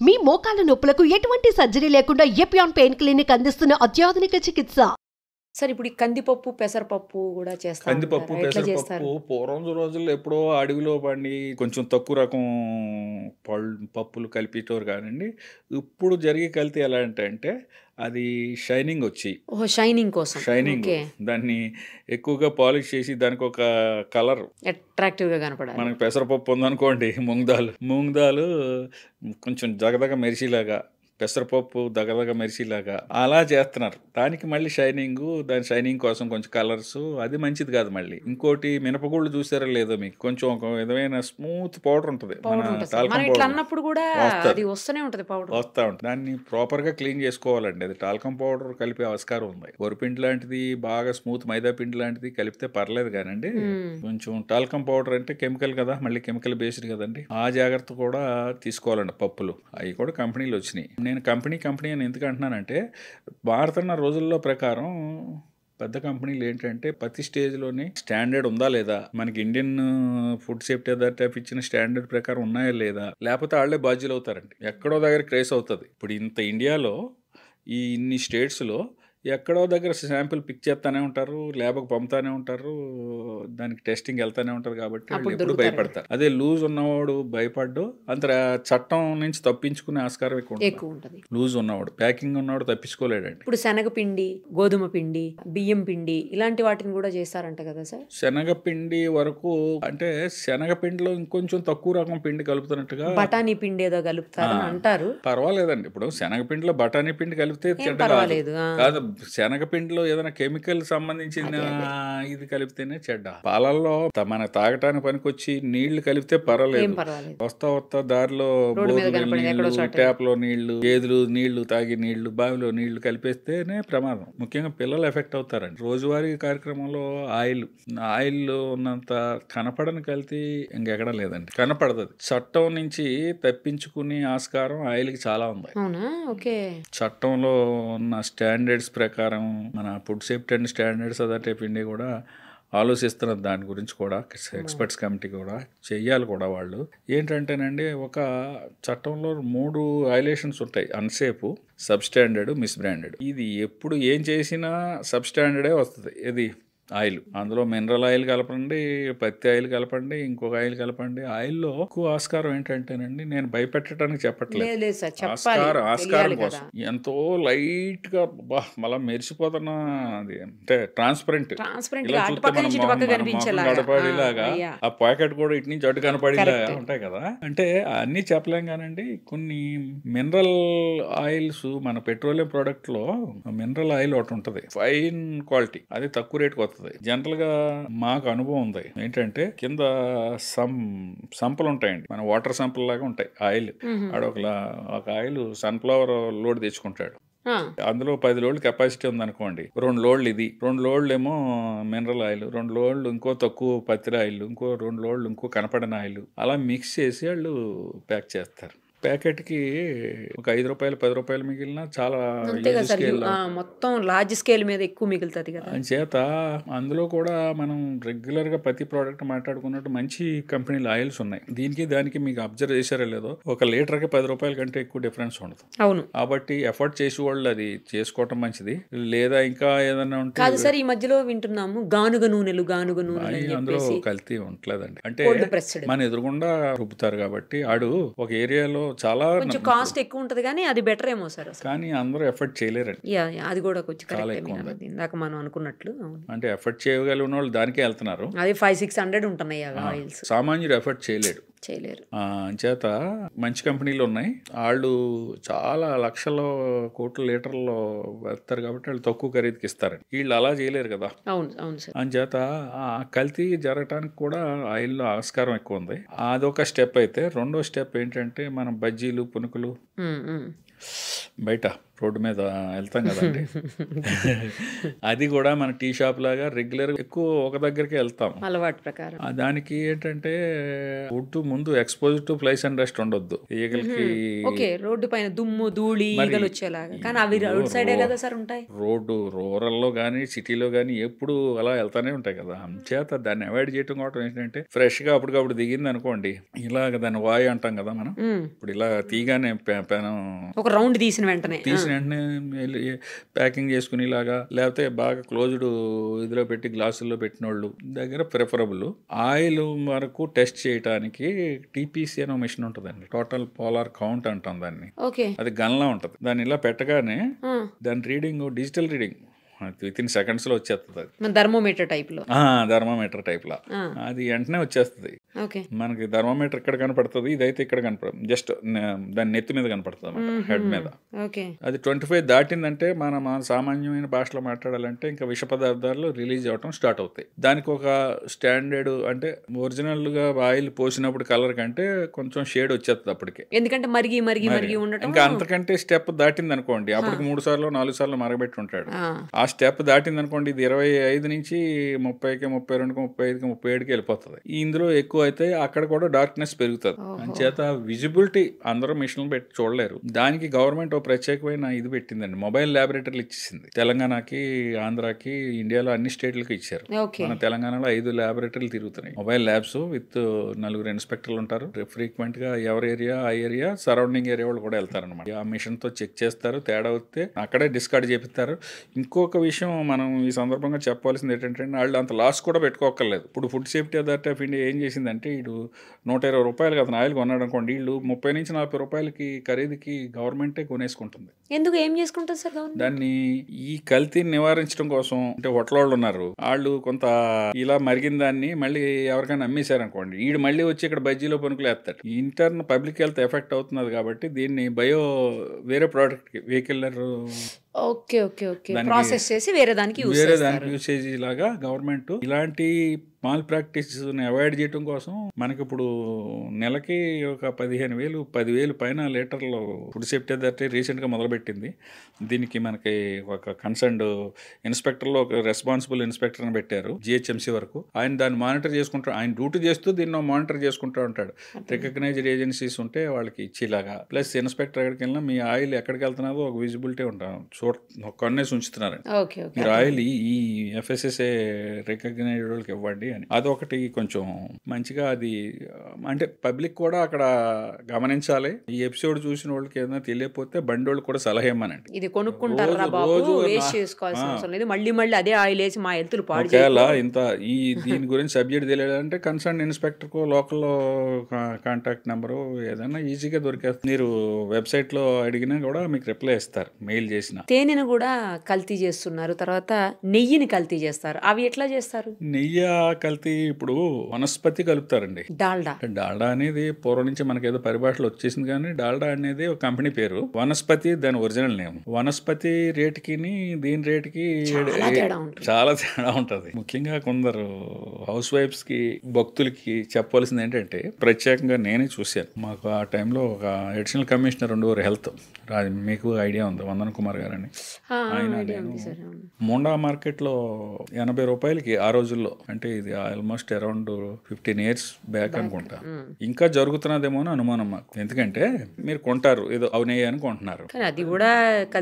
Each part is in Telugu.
మీ మోకాల నొప్పులకు ఎటువంటి సర్జరీ లేకుండా ఎపియాన్ పెయిన్ క్లినిక్ అందిస్తున్న అత్యాధునిక చికిత్స. సార్ ఇప్పుడు ఈ కందిపప్పు పెసరపప్పు కూడా చేస్తారు. కందిపప్పు పెసరపప్పు పూర్వం రోజుల్లో ఎప్పుడో అడవిలో పండి కొంచెం తక్కువ రకం పప్పులు కలిపేటోరు కానండి. ఇప్పుడు జరిగే కల్తీ ఎలా అంటే అది షైనింగ్ వచ్చి షైనింగ్ కోసం దాన్ని ఎక్కువగా పాలిష్ చేసి దానికి ఒక కలర్ అట్రాక్టివ్గా కనపడాలి. మనకి పెసరపప్పు ఉందనుకోండి, మూంగ్ దాల్ కొంచెం జగదగ మెరిసిలాగా, పెసరపప్పు దగదగ మెరిసిలాగా అలా చేస్తున్నారు. దానికి మళ్ళీ దాని షైనింగ్ కోసం కొంచెం కలర్స్, అది మంచిది కాదు. మళ్ళీ ఇంకోటి మినపగుళ్ళు చూసారో లేదో మీకు, కొంచెం ఒక విధమైన స్మూత్ పౌడర్ ఉంటుంది, వస్తూ ఉంటుంది. దాన్ని ప్రాపర్ గా క్లీన్ చేసుకోవాలండి. అది టాల్కం పౌడర్ కలిపే ఆస్కారం ఉంది. వరిపిండి లాంటిది బాగా స్మూత్ మైదా పిండి లాంటిది కలిపితే పర్లేదు కానండి, కొంచెం టాల్కం పౌడర్ అంటే కెమికల్ కదా, మళ్ళీ కెమికల్ బేస్డ్ కదండి. ఆ జాగ్రత్త కూడా తీసుకోవాలండి. పప్పులు అవి కూడా కంపెనీలు వచ్చినాయి. నేను కంపెనీ అని ఎందుకు అంటున్నానంటే, మారుతున్న రోజుల్లో ప్రకారం పెద్ద కంపెనీలు ఏంటంటే ప్రతి స్టేజ్లోని స్టాండర్డ్ ఉందా లేదా, మనకి ఇండియన్ ఫుడ్ సేఫ్టీ అథారిటీ ఇచ్చిన స్టాండర్డ్ ప్రకారం ఉన్నాయా లేదా, లేకపోతే వాళ్ళే బాధ్యులు అవుతారండి. ఎక్కడో దగ్గర క్రేస్ అవుతుంది. ఇప్పుడు ఇంత ఇండియాలో ఇన్ని స్టేట్స్లో ఎక్కడో దగ్గర శాంపిల్ పిక్ చేస్తానే ఉంటారు, ల్యాబ్కి పంపుతానే ఉంటారు, దానికి టెస్టింగ్ వెళ్తానే ఉంటారు. కాబట్టి వాళ్ళు ఎప్పుడు భయపడతారు. అదే లూజ్ ఉన్నవాడు భయపడ్డు, అంత చట్టం నుంచి తప్పించుకునే ఆస్కారం ఎక్కువ ఉంటుంది. లూజ్ ఉన్నవాడు, ప్యాకింగ్ ఉన్నవాడు తప్పించుకోలేడండి. ఇప్పుడు శనగపిండి, గోధుమ పిండి, బియ్యం పిండి ఇలాంటి వాటిని కూడా చేస్తారంట కదా సార్. శనగపిండి వరకు అంటే శనగపిండిలో ఇంకొంచెం తక్కువ రకం పిండి కలుపుతున్నట్టుగా బఠానీ పిండి ఏదో కలుపుతారు అంటారు. పర్వాలేదండి. ఇప్పుడు శనగపిండిలో బఠానీ పిండి కలిపితే కాదు, శనగపిండిలో ఏదైనా కెమికల్ సంబంధించిన ఇది కలిపితేనే చెడ్డ. పాలల్లో మన తాగటానికి పనికొచ్చి నీళ్లు కలిపితే పర్వాలేదు. వస్తా దారిలో ట్యాప్ లో నీళ్లు, గేదెలు నీళ్లు తాగి నీళ్లు, బావిలో నీళ్లు కలిపేస్తేనే ప్రమాదం. ముఖ్యంగా పిల్లలు ఎఫెక్ట్ అవుతారండి. రోజువారీ కార్యక్రమంలో ఆయిల్ ఉన్నంత కనపడని కల్తీ ఇంకెక్కడా లేదండి, కనపడదు. చట్టం నుంచి తప్పించుకునే ఆస్కారం ఆయిల్కి చాలా ఉంది. చట్టంలో ఉన్న స్టాండర్డ్స్ ప్రకారం మన food safety and standards authority of India కూడా ఆలోచిస్తున్నారు. దాని గురించి కూడా ఎక్స్పర్ట్స్ కమిటీ కూడా చెయ్యాలి కూడా. వాళ్ళు ఏంటంటేనండి, ఒక చట్టంలో 3 వైలేషన్స్ ఉంటాయి: unsafe, sub standard, miss branded. ఇది ఎప్పుడు ఏం చేసినా సబ్ స్టాండర్డే వస్తుంది. ఇది ఆయిల్, అందులో మినరల్ ఆయిల్ కలపండి, పత్తి ఆయిల్ కలపండి, ఇంకొక ఆయిల్ కలపండి. ఆయిల్లో ఎక్కువ ఆస్కారం ఏంటంటేనండి, నేను భయపెట్టడానికి చెప్పట్లేదు, ఆస్కారం కోసం ఎంతో లైట్ గా మళ్ళా మెరిసిపోతున్న అది అంటే ట్రాన్స్పరెంట్ కనపడేలాగా, ఆ ప్యాకెట్ కూడా ఇటు నుంచి అటు కనపడేలాగా ఉంటాయి కదా. అంటే అన్ని చెప్పలేం కానండి. కొన్ని మినరల్ ఆయిల్స్, మన పెట్రోలియం ప్రోడక్ట్ లో మినరల్ ఆయిల్ ఒకటి ఉంటుంది, ఫైన్ క్వాలిటీ, అది తక్కువ రేటుకి వస్తుంది. జనరల్ గా మాకు అనుభవం ఉంది. ఏంటంటే కింద సంపలు ఉంటాయండి, మన వాటర్ సంపల్ లాగా ఉంటాయి ఆయిల్. ఒక ఆయిల్ సన్ఫ్లవర్ లోడ్ తెచ్చుకుంటాడు, అందులో 10 లోడ్లు కెపాసిటీ ఉందనుకోండి, 2 లోడ్లు ఇది, 2 లోడ్లు ఏమో మినరల్ ఆయిల్, 2 లోడ్లు ఇంకో తక్కువ పత్తి ఆయిల్, ఇంకో 2 లోడ్లు ఇంకో కనపడని ఆయిల్, అలా మిక్స్ చేసి వాళ్ళు ప్యాక్ చేస్తారు. ప్యాకెట్కి ఒక 5 రూపాయలు 10 రూపాయలు మిగిలిన చాలా మొత్తం లార్జ్ స్కేల్ మీద ఎక్కువ మిగులుతుంది కదా. చేత అందులో కూడా మనం రెగ్యులర్ గా ప్రతి ప్రోడక్ట్ మాట్లాడుకున్నట్టు మంచి కంపెనీల ఆయిల్స్ ఉన్నాయి. దానికి మీకు అబ్జర్వ్ చేశారో లేదో, 1 లీటర్కి 10 రూపాయల కంటే ఎక్కువ డిఫరెన్స్ ఉండదు. అవును, కాబట్టి ఎఫర్ట్ చేసి వాళ్ళు అది చేసుకోవటం మంచిది. లేదా ఇంకా ఏదైనా ఉంటే కాదు సార్, ఈ మధ్యలో వింటున్నాము గానుగ నూనెలు అందులో కల్తీ ఉండలేదండి. అంటే మన ఎదురుగుండా రుబ్బుతారు కాబట్టి ఆడు ఒక ఏరియాలో చాలా కాస్ట్ ఎక్కువ ఉంటది, కానీ అది బెటర్ ఏమో సార్. కానీ అందరూ ఎఫర్ట్ చేయలేరండి. అది కూడా కొంచెం ఇందాక మనం అనుకున్నట్లు, అంటే ఎఫర్ట్ చేయగలిగిన వాళ్ళు దానికే వెళ్తున్నారు. అది 500-600 ఉంటున్నాయి ఆయిల్స్. సామాన్యుడు ఎఫర్ట్ చేయలేరు. చేత మంచి కంపెనీలు ఉన్నాయి, వాళ్ళు చాలా లక్షల కోట్ల లీటర్లో వెళ్తారు కాబట్టి వాళ్ళు తక్కువ ఖరీదుకి ఇస్తారండి. వీళ్ళు అలా చేయలేరు కదా. అంచేత ఆ కల్తీ జరగటానికి కూడా ఆయిల్లో ఆస్కారం ఎక్కువ ఉంది. అదొక స్టెప్ అయితే, రెండో స్టెప్ ఏంటంటే మనం బజ్జీలు, పునుకులు బయట రోడ్డు మీద వెళ్తాం కదండి. అది కూడా మన టీ షాప్ లాగా రెగ్యులర్ ఎక్కువ ఒక దగ్గరికి వెళ్తాం. అలవాటు ప్రకారం దానికి ఏంటంటే వుడ్ ముందు expose to flies and dust ఉండొద్దు. ఈగలకి ఓకే, రోడ్డు పైన దుమ్ము ధూళి ఈగలు వచ్చేలాగా. కానీ అవి రోడ్ సైడే కదా సార్ ఉంటాయి. రోడ్డు రూరల్లో కానీ సిటీలో కానీ ఎప్పుడు అలా వెళ్తానే ఉంటాయి కదా. అంచేత దాన్ని అవాయిడ్ చేయడం కూడా ఏంటంటే ఫ్రెష్ గా అప్పటికప్పుడు దిగింది అనుకోండి, ఇలాగ దాన్ని వాయు అంటాం కదా మనం. ఇప్పుడు ఇలా తీగానే పెనం ఒక రౌండ్ తీసిన వెంటనే ప్యాకింగ్ చేసుకుని ఇలాగా, లేకపోతే బాగా క్లోజ్డ్ ఇదిలో పెట్టి గ్లాసుల్లో పెట్టిన వాళ్ళు దగ్గర ప్రిఫరబుల్. ఆయిల్ వరకు టెస్ట్ చేయడానికి టీపీసీ అనే మిషన్ ఉంటుందండి, టోటల్ పోలార్ కౌంట్ అంటాం దాన్ని. అది గన్లా ఉంటుంది. దాన్ని ఇలా పెట్టగానే దాని reading digital reading with in seconds లో వచ్చేస్తుంది. అది థర్మోమీటర్ టైప్ లో, థర్మోమీటర్ టైప్ లా అది వెంటనే వచ్చేస్తుంది. మనకి థర్మోమీటర్ ఇక్కడ కనపడుతుంది, ఇదైతే ఇక్కడ కనపడదు, జస్ట్ దాని నెత్తి మీద కనపడుతుంది అన్నమాట, హెడ్ మీద. అది 25 దాటిందంటే మన సామాన్యమైన భాషలో మాట్లాడాలంటే ఇంకా విష పదార్థాలు రిలీజ్ అవటం స్టార్ట్ అవుతాయి. దానికి ఒక స్టాండర్డ్ అంటే ఒరిజినల్ గా ఆయిల్ పోసినప్పుడు కలర్ కంటే కొంచెం షేడ్ వచ్చేస్తుంది అప్పటికే, ఎందుకంటే మరిగి ఉండటం. ఇంకా అంతకంటే స్టెప్ దాటింది అనుకోండి, అప్పటికి 3 సార్లు 4 సార్లు మరగబెట్టి ఉంటాడు. ఆ స్టెప్ దాటింది అనుకోండి, ఇది 25 నుంచి 30కి 32కి 35కి 37కి వెళ్ళిపోతుంది. ఇందులో ఎక్కువ అయితే అక్కడ కూడా డార్క్నెస్ పెరుగుతుంది. అంచేత విజిబిలిటీ అందరూ మిషన్లు పెట్టి చూడలేరు. దానికి గవర్నమెంట్ ఒక ప్రత్యేకమైన ఇది పెట్టిందండి, మొబైల్ ల్యాబొరేటరీలు ఇచ్చేసింది. తెలంగాణకి, ఆంధ్రాకి, ఇండియాలో అన్ని స్టేట్లకి ఇచ్చారు. మన తెలంగాణలో 5 ల్యాబొరేటరీలు తిరుగుతున్నాయి, మొబైల్ ల్యాబ్స్ విత్ 4 ఇన్స్పెక్టర్లు ఉంటారు. ఫ్రీక్వెంట్ గా ఎవరి ఏరియా ఆ ఏరియా సరౌండింగ్ ఏరియా వాళ్ళు కూడా వెళ్తారనమాట. ఆ మిషన్ తో చెక్ చేస్తారు, తేడా వస్తే అక్కడే డిస్కార్డ్ చేపిస్తారు. ఇంకొక విషయం మనం ఈ సందర్భంగా చెప్పాల్సింది ఏంటంటే, వాళ్ళు అంత లాస్ కూడా పెట్టుకోకర్లేదు. ఇప్పుడు food safety authority of India ఏం చేసిందంటే, వీడు 120 రూపాయలకి అతను ఆయిల్ కొన్నాడు అనుకోండి, వీళ్ళు 30 నుంచి 40 రూపాయలకి ఖరీదుకి గవర్నమెంటే కొనేసుకుంటుంది. ఎందుకు ఏం చేసుకుంటారు సార్ దాన్ని? ఈ కల్తీని నివారించడం కోసం. అంటే హోటల్ వాళ్ళు ఉన్నారు, వాళ్ళు కొంత ఇలా మరిగిన దాన్ని మళ్ళీ ఎవరికైనా అమ్మేశారనుకోండి, వీడు మళ్ళీ వచ్చి ఇక్కడ బజ్జీలో పనుకులు వేస్తాడు. ఇంటర్న్ పబ్లిక్ హెల్త్ ఎఫెక్ట్ అవుతున్నది కాబట్టి దీన్ని వేరే ప్రోడక్ట్ కి వెహికల్ ప్రాసెస్ చేసి వేరే దానికి యూసేజ్ లాగా గవర్నమెంట్ ఇలాంటి మాల్ ప్రాక్టీస్ అవాయిడ్ చేయడం కోసం మనకి ఇప్పుడు నెలకి ఒక 15,000 10,000 పైన లీటర్లు ఫుడ్ సేఫ్టీ అథారిటీ రీసెంట్గా మొదలుపెట్టింది. దీనికి మనకి ఒక కన్సర్న్డ్ ఇన్స్పెక్టర్లో ఒక రెస్పాన్సిబుల్ ఇన్స్పెక్టర్ అని పెట్టారు, GHMC వరకు. ఆయన దాన్ని మానిటర్ చేసుకుంటాడు, ఆయన డ్యూటీ చేస్తూ దీన్ని మానిటర్ చేసుకుంటూ ఉంటాడు. రికగ్నైజ్డ్ ఏజెన్సీస్ ఉంటే వాళ్ళకి ఇచ్చేలాగా. ప్లస్ ఇన్స్పెక్టర్ ఎక్కడికి వెళ్ళినా మీ ఆయిల్ ఎక్కడికి వెళ్తున్నదో ఒక విజిబిలిటీ ఉంటాం, కొన్నేసి ఉంచుతున్నారండి. మీరు ఆయిల్ ఈ FSSA రికగ్నైజ్డ్ వాళ్ళకి ఇవ్వండి అని. అదొకటి కొంచెం మంచిగా అది అంటే పబ్లిక్ కూడా అక్కడ గమనించాలి. ఈ ఎపిసోడ్ చూసిన వాళ్ళకి ఏదైనా తెలియకపోతే బండి వాళ్ళు కూడా సలహా ఇవ్వమనండి, ఇది కొనుక్కుంటారా బాబు, వేస్ట్ చేసుకోవాల్సిన అవసరం లేదు, మళ్ళీ అదే ఆయిల్ వేసి మా హెల్త్లు పాడు ఇంత దీని గురించి సబ్జెక్ట్ తెలియాలంటే కన్సర్న్ ఇన్స్పెక్టర్ కు లోకల్లో కాంటాక్ట్ నెంబరు ఏదైనా ఈజీగా దొరికేస్తుంది. మీరు వెబ్సైట్ లో అడిగినా కూడా మీకు రిప్లై ఇస్తారు, మెయిల్ చేసిన. తేనెను కూడా కల్తీ చేస్తున్నారు, తర్వాత నెయ్యిని కల్తీ చేస్తారు. అవి ఎట్లా చేస్తారు? నెయ్యి కల్తీ ఇప్పుడు వనస్పతి కలుపుతారండి. డాల్డా అనేది పూర్వం నుంచి మనకి ఏదో పరిభాషలో వచ్చేసింది, కానీ డాల్డా అనేది ఒక కంపెనీ పేరు. వనస్పతి దాని ఒరిజినల్ నేమ్. వనస్పతి రేటుకి దీని రేటుకి చాలా తేడా ఉంటది. ముఖ్యంగా కొందరు హౌస్ వైఫ్స్ కి, భక్తులకి చెప్పవలసింది ఏంటంటే, ప్రత్యేకంగా నేనే చూశాను. మాకు ఆ టైంలో ఒక అడిషనల్ కమిషనర్ ఉండేవారు హెల్త్, మీకు ఐడియా ఉంది, వందన్ కుమార్ గారు అని. ఆయన మోండా మార్కెట్ లో 80 రూపాయలకి ఆ రోజుల్లో, అంటే ఇది ఆల్మోస్ట్ అరౌండ్ 15 years బ్యాక్ అనుకుంటా, ఇంకా జరుగుతున్నదేమో అని అనుమానం మాకు. ఎందుకంటే మీరు కొంటారు ఏదో ఆవునెయ్య అని కొంటున్నారు, అది కూడా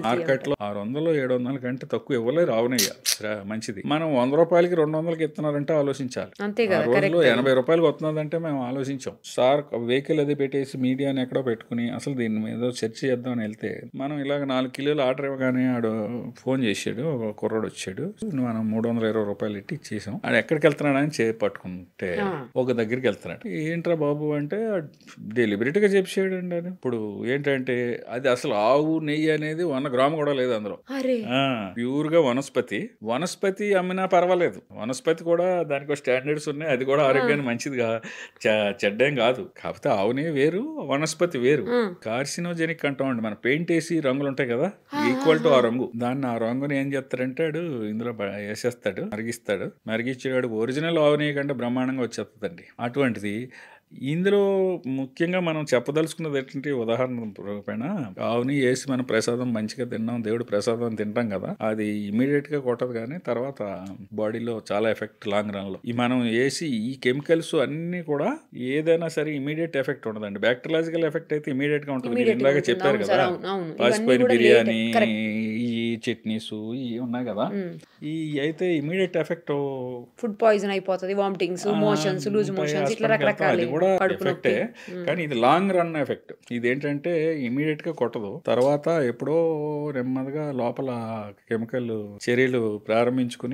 మార్కెట్ లో 600-700 కంటే తక్కువ ఇవ్వలేరు ఆవునెయ్య మంచిది. మనం 100 రూపాయలకి 200కి ఇస్తున్నారంటే ఆలోచించాలి. ఆ రోజులో 80 రూపాయలకి వస్తున్నదంటే మేము ఆలోచించాం. సార్ వెహికల్ అది పెట్టేసి మీడియాని ఎక్కడో పెట్టుకుని అసలు దీని మీద చర్చ చేద్దామని వెళ్తే, మనం ఇలాగ 4 కిలోలు ఆర్డర్ ఇవ్వగానే ఆడు ఫోన్ చేసాడు, ఒక కుర్రోడు వచ్చాడు, మనం 320 రూపాయలు ఇట్టి ఇచ్చేసాం. ఆడు ఎక్కడికి వెళ్తున్నాడు అని పట్టుకుంటే ఒక దగ్గరికి వెళ్తున్నాడు. ఏంట్రా బాబు అంటే డెలిబరేట్గా చెప్పాడు అండి. అని ఇప్పుడు ఏంటంటే అది అసలు ఆవు నెయ్యి అనేది 1 గ్రాము కూడా లేదు అందులో, ప్యూర్ గా వనస్పతి అమ్మినా పర్వాలేదు. వనస్పతి కూడా దానికి స్టాండర్డ్స్ ఉన్నాయి, అది కూడా ఆరోగ్యానికి మంచిదిగా చెడ్డేం కాదు. కాకపోతే ఆవు నెయ్యి వేరు, వనస్పతి వేరు. కార్సినోజెనిక్ అంటాం అండి. మన పెయింట్ వేసి రంగులు ఉంటాయి కదా, ఈక్వల్ టు ఆ రంగు, దాన్ని ఆ రంగుని ఏం చేస్తారంటే ఇందులో వేసేస్తాడు, మరిగిస్తాడు. మరిగించేవాడు ఒరిజినల్ ఆవు నెయ్యి కంటే బ్రహ్మాండంగా వచ్చేస్తుందండి. అటువంటిది ఇందులో ముఖ్యంగా మనం చెప్పదలుచుకున్నది ఏంటంటే ఉదాహరణ రూపేణ ఆవుని వేసి మనం ప్రసాదం మంచిగా తిన్నాం, దేవుడు ప్రసాదం తింటాం కదా, అది ఇమీడియట్ గా కొట్టదు కానీ తర్వాత బాడీలో చాలా ఎఫెక్ట్ లాంగ్ రన్ లో. ఈ మనం వేసి ఈ కెమికల్స్ అన్ని కూడా ఏదైనా సరే ఇమీడియట్ ఎఫెక్ట్ ఉండదండి. బ్యాక్టీరియాలజికల్ ఎఫెక్ట్ అయితే ఇమీడియట్ గా ఉంటుంది. మీరు ఇందాక చెప్పారు కదా పాసిపోయిన బిర్యానీ, ఈ చట్నీస్ ఇవి ఉన్నాయి కదా, ఈ అయితే ఇమీడియట్ ఎఫెక్ట్ ఫుడ్ పాయిజన్ అయిపోతుంది, వామిటింగ్స్, మోషన్స్, లూజ్ మోషన్స్, ఇట్లా రకరకాల అది కూడా ఎఫెక్టే. కానీ ఇది లాంగ్ రన్ ఎఫెక్ట్. ఇదేంటంటే ఇమీడియట్ గా కొట్టదు, తర్వాత ఎప్పుడో నెమ్మదిగా లోపల కెమికల్ చర్యలు ప్రారంభించుకుని